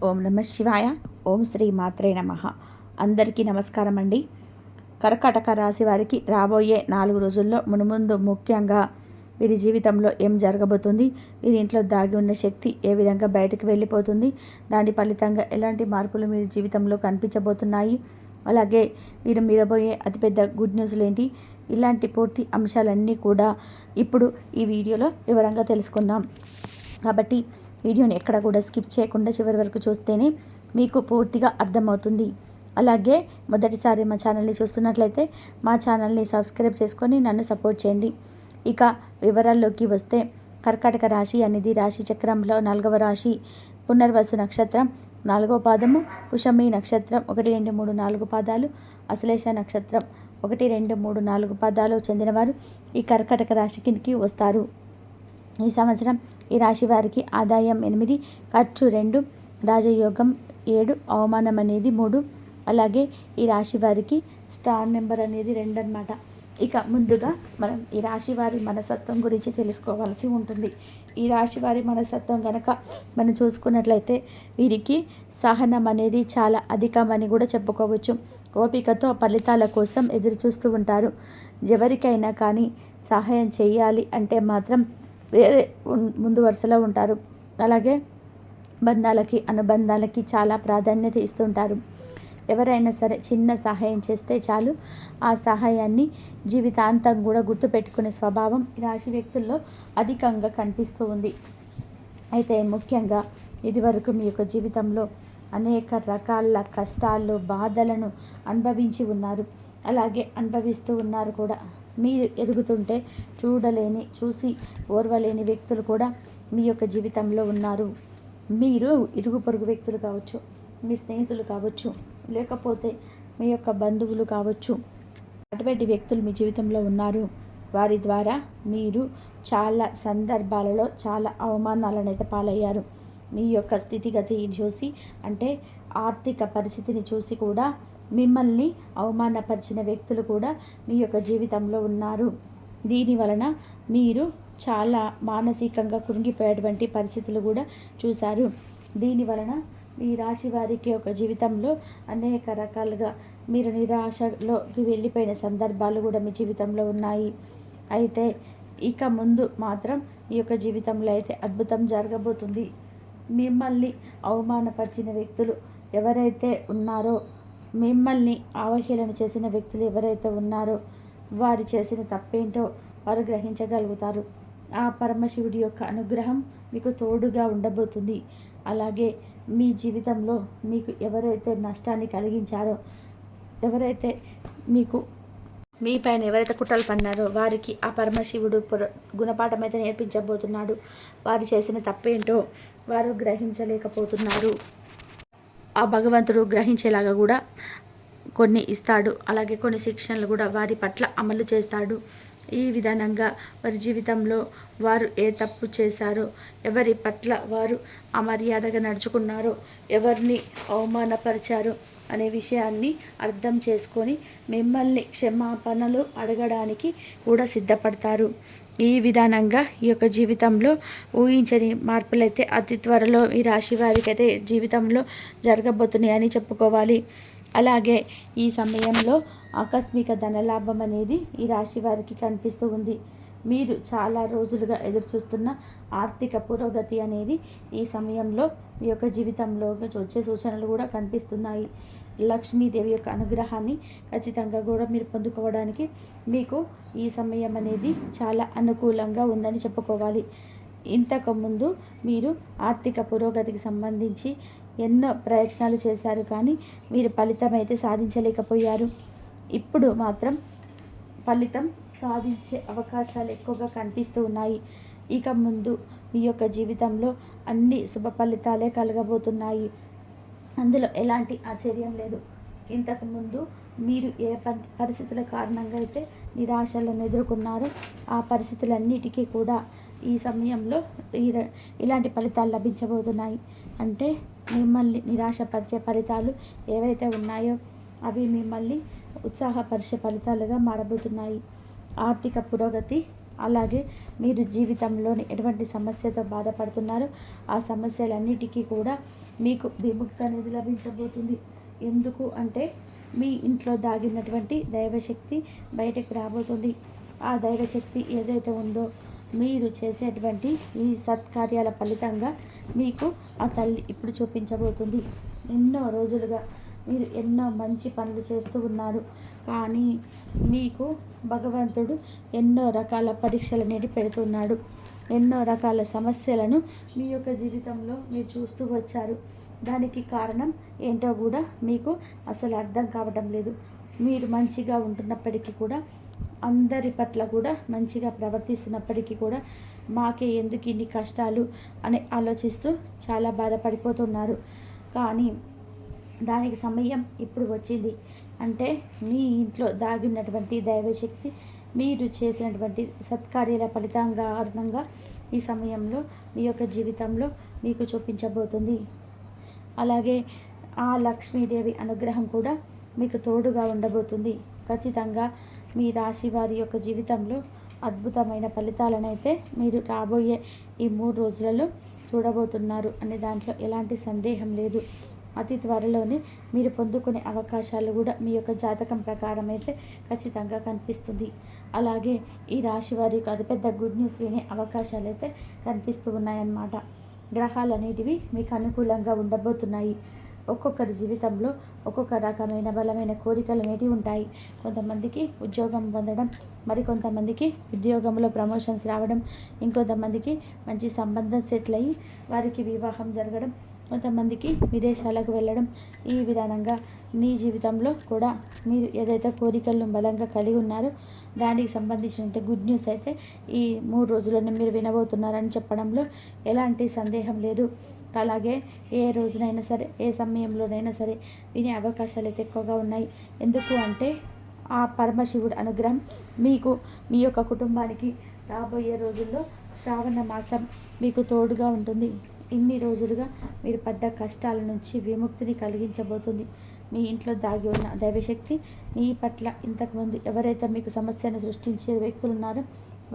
ఓం నమ శివాయ. ఓం శ్రీ మాత్రే నమః. అందరికీ నమస్కారం అండి. కర్కాటక రాశి వారికి రాబోయే 4 రోజుల్లో మునుముందు ముఖ్యంగా వీరి జీవితంలో ఏం జరగబోతుంది, వీరి ఇంట్లో దాగి ఉన్న శక్తి ఏ విధంగా బయటకు వెళ్ళిపోతుంది, దాని ఫలితంగా ఎలాంటి మార్పులు మీ జీవితంలో కనిపించబోతున్నాయి, అలాగే వీరు మీరబోయే అతిపెద్ద గుడ్ న్యూస్లు ఏంటి, ఇలాంటి పూర్తి అంశాలన్నీ కూడా ఇప్పుడు ఈ వీడియోలో వివరంగా తెలుసుకుందాం. కాబట్టి వీడియోని ఎక్కడ కూడా స్కిప్ చేయకుండా చివరి వరకు చూస్తేనే మీకు పూర్తిగా అర్థమవుతుంది. అలాగే మొదటిసారి మా ఛానల్ని చూస్తున్నట్లయితే మా ఛానల్ని సబ్స్క్రైబ్ చేసుకొని నన్ను సపోర్ట్ చేయండి. ఇక వివరాల్లోకి వస్తే, కర్కాటక రాశి అనేది రాశి చక్రంలో 4వ రాశి. పునర్వసు నక్షత్రం 4వ పాదము, పుషమి నక్షత్రం 1, 2, 3, 4 పాదాలు, అశ్లేష నక్షత్రం 1, 2, 3, 4 పాదాలు చెందినవారు ఈ కర్కాటక రాశి కిందికి వస్తారు. ఈ సంవత్సరం ఈ రాశి వారికి ఆదాయం 8, ఖర్చు 2, రాజయోగం 7, అవమానం అనేది 3. అలాగే ఈ రాశి వారికి స్టార్ నెంబర్ అనేది 2 అన్నమాట. ఇక ముందుగా మనం ఈ రాశి వారి మనస్తత్వం గురించి తెలుసుకోవాల్సి ఉంటుంది. ఈ రాశి వారి మనస్తత్వం కనుక మనం చూసుకున్నట్లయితే వీరికి సహనం అనేది చాలా అధికమని కూడా చెప్పుకోవచ్చు. ఓపికతో ఫలితాల కోసం ఎదురు చూస్తూ ఉంటారు. ఎవరికైనా కానీ సహాయం చేయాలి అంటే మాత్రం వేరే ముందు వరుసలో ఉంటారు. అలాగే బంధాలకి అనుబంధాలకి చాలా ప్రాధాన్యత ఇస్తుంటారు. ఎవరైనా సరే చిన్న సహాయం చేస్తే చాలు, ఆ సహాయాన్ని జీవితాంతం కూడా గుర్తుపెట్టుకునే స్వభావం ఈ రాశి వ్యక్తుల్లో అధికంగా కనిపిస్తూ ఉంది. అయితే ముఖ్యంగా ఇదివరకు మీ యొక్క జీవితంలో అనేక రకాల కష్టాలు బాధలను అనుభవించి ఉన్నారు. అలాగే అనుభవిస్తూ ఉన్నారు కూడా. మీరు ఎదుగుతుంటే చూసి ఓర్వలేని వ్యక్తులు కూడా మీ యొక్క జీవితంలో ఉన్నారు. మీరు ఇరుగు పొరుగు వ్యక్తులు కావచ్చు, మీ స్నేహితులు కావచ్చు, లేకపోతే మీ యొక్క బంధువులు కావచ్చు, అటువంటి వ్యక్తులు మీ జీవితంలో ఉన్నారు. వారి ద్వారా మీరు చాలా సందర్భాలలో చాలా అవమానాలను అయితే పాలయ్యారు. మీ యొక్క స్థితిగతి చూసి, అంటే ఆర్థిక పరిస్థితిని చూసి కూడా మిమ్మల్ని అవమానపరిచిన వ్యక్తులు కూడా మీ యొక్క జీవితంలో ఉన్నారు. దీని వలన మీరు చాలా మానసికంగా కృంగిపోయేటువంటి పరిస్థితులు కూడా చూశారు. దీని వలన మీ రాశి వారికి ఒక జీవితంలో అనేక రకాలుగా మీరు నిరాశలోకి వెళ్ళిపోయిన సందర్భాలు కూడా మీ జీవితంలో ఉన్నాయి. అయితే ఇక ముందు మాత్రం ఈ యొక్క జీవితంలో అయితే అద్భుతం జరగబోతుంది. మిమ్మల్ని అవమానపరిచిన వ్యక్తులు ఎవరైతే ఉన్నారో, మిమ్మల్ని అవహేళన చేసిన వ్యక్తులు ఎవరైతే ఉన్నారో, వారు చేసిన తప్పేంటో వారు గ్రహించగలుగుతారు. ఆ పరమశివుడి యొక్క అనుగ్రహం మీకు తోడుగా ఉండబోతుంది. అలాగే మీ జీవితంలో మీకు ఎవరైతే నష్టాన్ని కలిగించారో, ఎవరైతే మీ పైన ఎవరైతే కుట్రలు పన్నారో వారికి ఆ పరమశివుడు గుణపాఠం అయితే నేర్పించబోతున్నాడు. వారు చేసిన తప్పేంటో వారు గ్రహించలేకపోతున్నారు. ఆ భగవంతుడు గ్రహించేలాగా కూడా కొన్ని ఇస్తాడు. అలాగే కొన్ని శిక్షణలు కూడా వారి పట్ల అమలు చేస్తాడు. ఈ విధానంగా వారి జీవితంలో వారు ఏ తప్పు చేశారో, ఎవరి పట్ల వారు అమర్యాదగా నడుచుకున్నారో, ఎవరిని అవమానపరిచారో అనే విషయాన్ని అర్థం చేసుకొని మిమ్మల్ని క్షమాపణలు అడగడానికి కూడా సిద్ధపడతారు. ఈ విధానంగా ఈ యొక్క జీవితంలో ఊహించని మార్పులైతే అతి త్వరలో ఈ రాశి వారికి అయితే జీవితంలో జరగబోతున్నాయని చెప్పుకోవాలి. అలాగే ఈ సమయంలో ఆకస్మిక ధనలాభం అనేది ఈ రాశి వారికి కనిపిస్తూ ఉంది. మీరు చాలా రోజులుగా ఎదురు చూస్తున్న ఆర్థిక పురోగతి అనేది ఈ సమయంలో మీ యొక్క జీవితంలో వచ్చే సూచనలు కూడా కనిపిస్తున్నాయి. లక్ష్మీదేవి యొక్క అనుగ్రహాన్ని ఖచ్చితంగా కూడా మీరు పొందుకోవడానికి మీకు ఈ సమయం అనేది చాలా అనుకూలంగా ఉందని చెప్పుకోవాలి. ఇంతకుముందు మీరు ఆర్థిక పురోగతికి సంబంధించి ఎన్నో ప్రయత్నాలు చేశారు, కానీ మీరు ఫలితం అయితే సాధించలేకపోయారు. ఇప్పుడు మాత్రం ఫలితం సాధించే అవకాశాలు ఎక్కువగా కనిపిస్తూ ఉన్నాయి. ఇక ముందు మీ యొక్క జీవితంలో అన్ని శుభ ఫలితాలే కలగబోతున్నాయి. అందులో ఎలాంటి ఆశ్చర్యం లేదు. ఇంతకుముందు మీరు ఏ పరిస్థితుల కారణంగా అయితే నిరాశలను ఎదుర్కొన్నారో ఆ పరిస్థితులన్నిటికీ కూడా ఈ సమయంలో ఇలాంటి ఫలితాలు లభించబోతున్నాయి. అంటే మిమ్మల్ని నిరాశపరిచే ఫలితాలు ఏవైతే ఉన్నాయో అవి మిమ్మల్ని ఉత్సాహపరిచే ఫలితాలుగా మారబోతున్నాయి. ఆర్థిక పురోగతి, అలాగే మీరు జీవితంలోని ఎటువంటి సమస్యతో బాధపడుతున్నారో ఆ సమస్యలన్నిటికీ కూడా మీకు విముక్తి అనేది లభించబోతుంది. ఎందుకు అంటే మీ ఇంట్లో దాగినటువంటి దైవశక్తి బయటకు రాబోతుంది. ఆ దైవశక్తి ఏదైతే ఉందో మీరు చేసేటువంటి ఈ సత్కార్యాల ఫలితంగా మీకు ఆ తల్లి ఇప్పుడు చూపించబోతుంది. ఎన్నో రోజులుగా మీరు ఎన్నో మంచి పనులు చేస్తూ ఉన్నారు, కానీ మీకు భగవంతుడు ఎన్నో రకాల పరీక్షలనేది పెడుతున్నాడు. ఎన్నో రకాల సమస్యలను మీ యొక్క జీవితంలో మీరు చూస్తూ వచ్చారు. దానికి కారణం ఏంటో కూడా మీకు అసలు అర్థం కావడం లేదు. మీరు మంచిగా ఉంటున్నప్పటికీ కూడా, అందరి పట్ల కూడా మంచిగా ప్రవర్తిస్తున్నప్పటికీ కూడా మాకే ఎందుకు ఇన్ని కష్టాలు అని ఆలోచిస్తూ చాలా బాధపడిపోతున్నారు. కానీ దానికి సమయం ఇప్పుడు వచ్చింది. అంటే మీ ఇంట్లో దాగినటువంటి దైవశక్తి మీరు చేసినటువంటి సత్కార్యాల ఫలితంగా కారణంగా ఈ సమయంలో మీ యొక్క జీవితంలో మీకు చూపించబోతుంది. అలాగే ఆ లక్ష్మీదేవి అనుగ్రహం కూడా మీకు తోడుగా ఉండబోతుంది. ఖచ్చితంగా మీ రాశి వారి యొక్క జీవితంలో అద్భుతమైన ఫలితాలనైతే మీరు రాబోయే ఈ 3 రోజులలో చూడబోతున్నారు అనే దాంట్లో ఎలాంటి సందేహం లేదు. అతి త్వరలోనే మీరు పొందుకునే అవకాశాలు కూడా మీ యొక్క జాతకం ప్రకారం అయితే ఖచ్చితంగా కనిపిస్తుంది. అలాగే ఈ రాశి వారికి అతిపెద్ద గుడ్ న్యూస్ వినే అవకాశాలు అయితే కనిపిస్తూ ఉన్నాయన్నమాట. గ్రహాలు అనేటివి మీకు అనుకూలంగా ఉండబోతున్నాయి. ఒక్కొక్కరి జీవితంలో ఒక్కొక్క రకమైన బలమైన కోరికలు అనేటివి ఉంటాయి. కొంతమందికి ఉద్యోగం పొందడం, మరికొంతమందికి ఉద్యోగంలో ప్రమోషన్స్ రావడం, ఇంకొంతమందికి మంచి సంబంధం సెటిల్ అయ్యి వారికి వివాహం జరగడం, కొంతమందికి విదేశాలకు వెళ్ళడం. ఈ విధానంగా మీ జీవితంలో కూడా మీరు ఏదైతే కోరికలను బలంగా కలిగి ఉన్నారో దానికి సంబంధించిన గుడ్ న్యూస్ అయితే ఈ 3 రోజులను మీరు వినబోతున్నారని చెప్పడంలో ఎలాంటి సందేహం లేదు. అలాగే ఏ రోజునైనా సరే, ఏ సమయంలోనైనా సరే వినే అవకాశాలు అయితే ఎక్కువగా ఉన్నాయి. ఎందుకు అంటే ఆ పరమశివుడు అనుగ్రహం మీకు, మీ యొక్క కుటుంబానికి రాబోయే రోజుల్లో శ్రావణ మాసం మీకు తోడుగా ఉంటుంది. ఇన్ని రోజులుగా మీరు పడ్డ కష్టాల నుంచి విముక్తిని కలిగించబోతుంది. మీ ఇంట్లో దాగి ఉన్న దైవశక్తి మీ పట్ల ఇంతకుముందు ఎవరైతే మీకు సమస్యను సృష్టించే వ్యక్తులు ఉన్నారో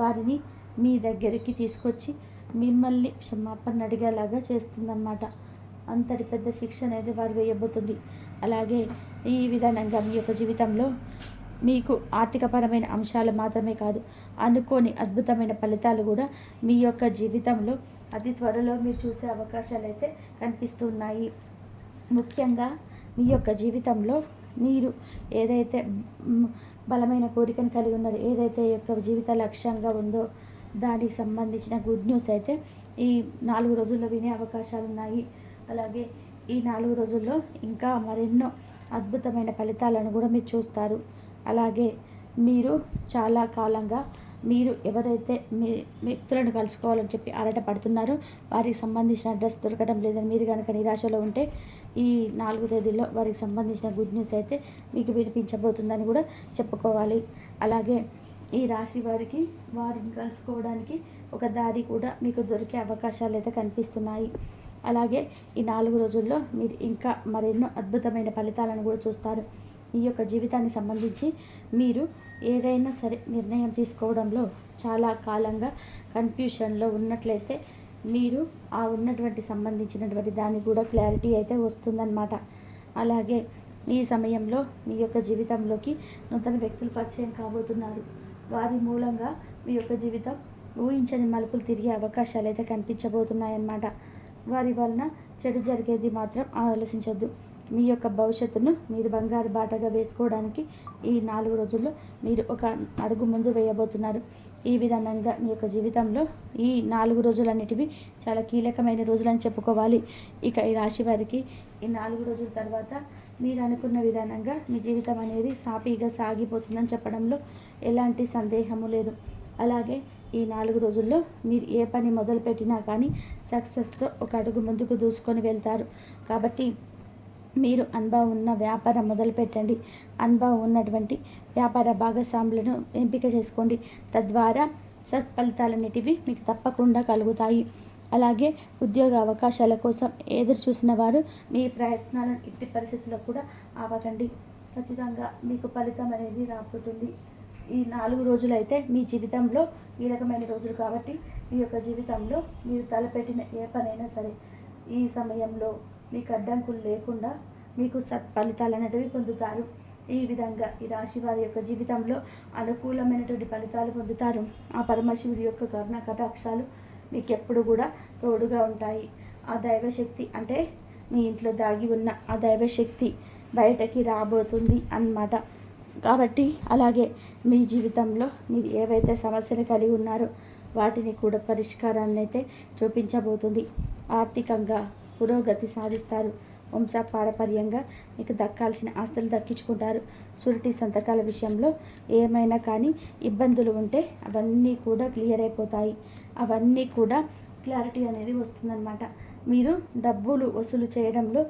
వారిని మీ దగ్గరికి తీసుకొచ్చి మిమ్మల్ని క్షమాపణ అడిగేలాగా చేస్తుందన్నమాట. అంతటి పెద్ద శిక్ష అనేది వారు వేయబోతుంది. అలాగే ఈ విధానంగా మీ యొక్క జీవితంలో మీకు ఆర్థికపరమైన అంశాలు మాత్రమే కాదు, అనుకోని అద్భుతమైన ఫలితాలు కూడా మీ యొక్క జీవితంలో అతి త్వరలో మీరు చూసే అవకాశాలు అయితే కనిపిస్తున్నాయి. ముఖ్యంగా మీ యొక్క జీవితంలో మీరు ఏదైతే బలమైన కోరికను కలిగి ఉన్నారో, ఏదైతే యొక్క జీవిత లక్ష్యంగా ఉందో దానికి సంబంధించిన గుడ్ న్యూస్ అయితే ఈ 4 రోజుల్లో వినే అవకాశాలు ఉన్నాయి. అలాగే ఈ 4 రోజుల్లో ఇంకా మరెన్నో అద్భుతమైన ఫలితాలను కూడా మీరు చూస్తారు. అలాగే మీరు చాలా కాలంగా మీరు ఎవరైతే మీ వ్యక్తులను కలుసుకోవాలని చెప్పి ఆరాట పడుతున్నారో వారికి సంబంధించిన అడ్రస్ దొరకడం లేదని మీరు కనుక నిరాశలో ఉంటే ఈ 4 తేదీల్లో వారికి సంబంధించిన గుడ్ న్యూస్ అయితే మీకు వినిపించబోతుందని కూడా చెప్పుకోవాలి. అలాగే ఈ రాశి వారికి వారిని కలుసుకోవడానికి ఒక దారి కూడా మీకు దొరికే అవకాశాలు అయితే కనిపిస్తున్నాయి. అలాగే ఈ 4 రోజుల్లో మీరు ఇంకా మరెన్నో అద్భుతమైన ఫలితాలను కూడా చూస్తారు. మీ యొక్క జీవితానికి సంబంధించి మీరు ఏదైనా సరే నిర్ణయం తీసుకోవడంలో చాలా కాలంగా కన్ఫ్యూషన్లో ఉన్నట్లయితే మీరు ఆ ఉన్నటువంటి సంబంధించినటువంటి దానికి కూడా క్లారిటీ అయితే వస్తుందన్నమాట. అలాగే ఈ సమయంలో మీ యొక్క జీవితంలోకి నూతన వ్యక్తులు పరిచయం కాబోతున్నారు. వారి మూలంగా మీ యొక్క జీవితం ఊహించని మలుపులు తిరిగే అవకాశాలు అయితే కనిపించబోతున్నాయన్నమాట. వారి వలన చెడు జరిగేది మాత్రం ఆలోచించొద్దు. మీ యొక్క భవిష్యత్తును మీరు బంగారు బాటగా వేసుకోవడానికి ఈ 4 రోజుల్లో మీరు ఒక అడుగు ముందు వేయబోతున్నారు. ఈ విధానంగా మీ యొక్క జీవితంలో ఈ 4 రోజులన్నిటివి చాలా కీలకమైన రోజులని చెప్పుకోవాలి. ఇక ఈ రాశి వారికి ఈ 4 రోజుల తర్వాత మీరు అనుకున్న విధానంగా మీ జీవితం అనేది సాఫీగా సాగిపోతుందని చెప్పడంలో ఎలాంటి సందేహము లేదు. అలాగే ఈ 4 రోజుల్లో మీరు ఏ పని మొదలుపెట్టినా కానీ సక్సెస్తో ఒక అడుగు ముందుకు దూసుకొని వెళ్తారు. కాబట్టి మీరు అనుభవం ఉన్న వ్యాపారం మొదలుపెట్టండి. అనుభవం ఉన్నటువంటి వ్యాపార భాగస్వాములను ఎంపిక చేసుకోండి. తద్వారా సత్ఫలితాలన్నిటివి మీకు తప్పకుండా కలుగుతాయి. అలాగే ఉద్యోగ అవకాశాల కోసం ఎదురు చూసిన వారు మీ ప్రయత్నాలను ఎట్టి పరిస్థితుల్లో కూడా ఆపకండి. ఖచ్చితంగా మీకు ఫలితం అనేది రాబోతుంది. ఈ 4 రోజులు అయితే మీ జీవితంలో కీలకమైన రోజులు కాబట్టి మీ యొక్క జీవితంలో మీరు తలపెట్టిన ఏ పనైనా సరే ఈ సమయంలో మీకు అడ్డంకులు లేకుండా మీకు సత్ఫలితాలు అనేటివి పొందుతారు. ఈ విధంగా ఈ రాశి వారి యొక్క జీవితంలో అనుకూలమైనటువంటి ఫలితాలు పొందుతారు. ఆ పరమశివుడి యొక్క కరుణ కటాక్షాలు మీకు ఎప్పుడు కూడా తోడుగా ఉంటాయి. ఆ దైవశక్తి అంటే మీ ఇంట్లో దాగి ఉన్న ఆ దైవశక్తి బయటకి రాబోతుంది అన్నమాట. కాబట్టి అలాగే మీ జీవితంలో మీరు ఏవైతే సమస్యలు కలిగి ఉన్నారో వాటిని కూడా పరిష్కారాన్ని అయితే చూపించబోతుంది. ఆర్థికంగా పురోగతి సాధిస్తారు. వంశపారపర్యంగా మీకు దక్కాల్సిన ఆస్తులు దక్కించుకుంటారు. షూరిటీ సంతకాల విషయంలో ఏమైనా కానీ ఇబ్బందులు ఉంటే అవన్నీ కూడా క్లియర్ అయిపోతాయి. అవన్నీ కూడా క్లారిటీ అనేది వస్తుందన్నమాట. మీరు డబ్బులు వసూలు చేయడంలో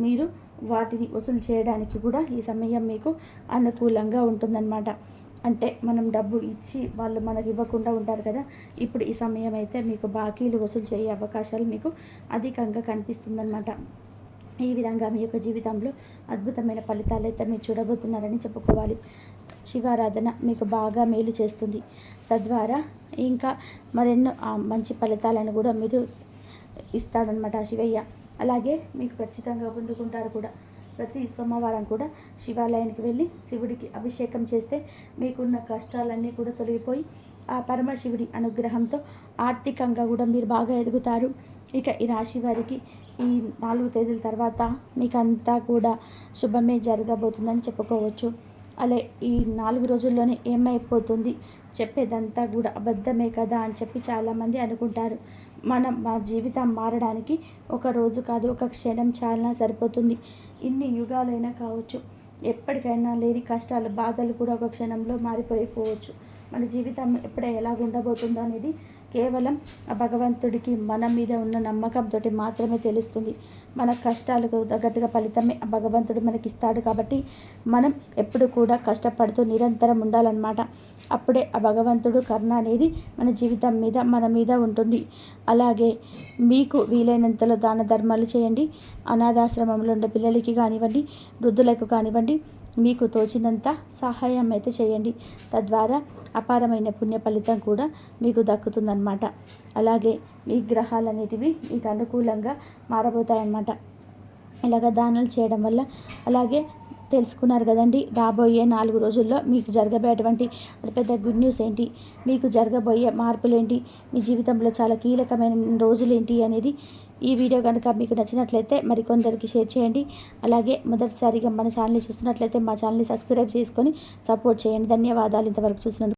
మీరు వాటిని వసూలు చేయడానికి కూడా ఈ సమయం మీకు అనుకూలంగా ఉంటుందన్నమాట. అంటే మనం డబ్బు ఇచ్చి వాళ్ళు మనకు ఇవ్వకుండా ఉంటారు కదా, ఇప్పుడు ఈ సమయం అయితే మీకు బాకీలు వసూలు చేసే అవకాశాలు మీకు అధికంగా కనిపిస్తుందన్నమాట. ఈ విధంగా మీ యొక్క జీవితంలో అద్భుతమైన ఫలితాలు అయితే మీరు చూడబోతున్నారని చెప్పుకోవాలి. శివారాధన మీకు బాగా మేలు చేస్తుంది. తద్వారా ఇంకా మరెన్నో మంచి ఫలితాలను కూడా మీరు ఇస్తాడనమాట శివయ్య. అలాగే మీకు ఖచ్చితంగా పొందుకుంటారు కూడా. ప్రతి సోమవారం కూడా శివాలయానికి వెళ్ళి శివుడికి అభిషేకం చేస్తే మీకున్న కష్టాలన్నీ కూడా తొలగిపోయి ఆ పరమశివుడి అనుగ్రహంతో ఆర్థికంగా కూడా మీరు బాగా ఎదుగుతారు. ఇక ఈ రాశి వారికి ఈ 4 తేదీల తర్వాత మీకు అంతా కూడా శుభమే జరగబోతుందని చెప్పుకోవచ్చు. అలా ఈ 4 రోజుల్లోనే ఏమైపోతుంది, చెప్పేదంతా కూడా అబద్ధమే కదా అని చెప్పి చాలామంది అనుకుంటారు. మా జీవితం మారడానికి ఒక రోజు కాదు, ఒక క్షణం చాలా సరిపోతుంది. ఇన్ని యుగాలైనా కావచ్చు, ఎప్పటికైనా లేని కష్టాలు బాధలు కూడా ఒక క్షణంలో మారిపోయిపోవచ్చు. మన జీవితం ఎప్పుడే ఎలా ఉండబోతుందో అనేది కేవలం ఆ భగవంతుడికి మన మీద ఉన్న నమ్మకంతో మాత్రమే తెలుస్తుంది. మన కష్టాలకు తగ్గట్టుగా ఫలితమే ఆ భగవంతుడు మనకి ఇస్తాడు. కాబట్టి మనం ఎప్పుడు కూడా కష్టపడుతూ నిరంతరం ఉండాలన్నమాట. అప్పుడే ఆ భగవంతుడు కరుణ అనేది మన జీవితం మీద మన మీద ఉంటుంది. అలాగే మీకు వీలైనంతలో దాన ధర్మాలు చేయండి. అనాథాశ్రమంలో ఉండే పిల్లలకి కానివ్వండి, వృద్ధులకు కానివ్వండి, మీకు తోచినంత సహాయం అయితే చేయండి. తద్వారా అపారమైన పుణ్య ఫలితం కూడా మీకు దక్కుతుందన్నమాట. అలాగే మీ గ్రహాలు అనేటివి మీకు అనుకూలంగా మారబోతాయన్నమాట. ఇలాగ దానాలు చేయడం వల్ల అలాగే తెలుసుకున్నారు కదండి, రాబోయే 4 రోజుల్లో మీకు జరగబోయేటువంటి అతిపెద్ద గుడ్ న్యూస్ ఏంటి, మీకు జరగబోయే మార్పులు ఏంటి, మీ జీవితంలో చాలా కీలకమైన రోజులు ఏంటి అనేది ఈ వీడియో కనుక మీకు నచ్చినట్లయితే మరికొందరికి షేర్ చేయండి. అలాగే మొదటిసారిగా మన ఛానల్ని చూస్తున్నట్లయితే మా ఛానల్ని సబ్స్క్రైబ్ చేసుకొని సపోర్ట్ చేయండి. ధన్యవాదాలు ఇంతవరకు చూసినందుకు.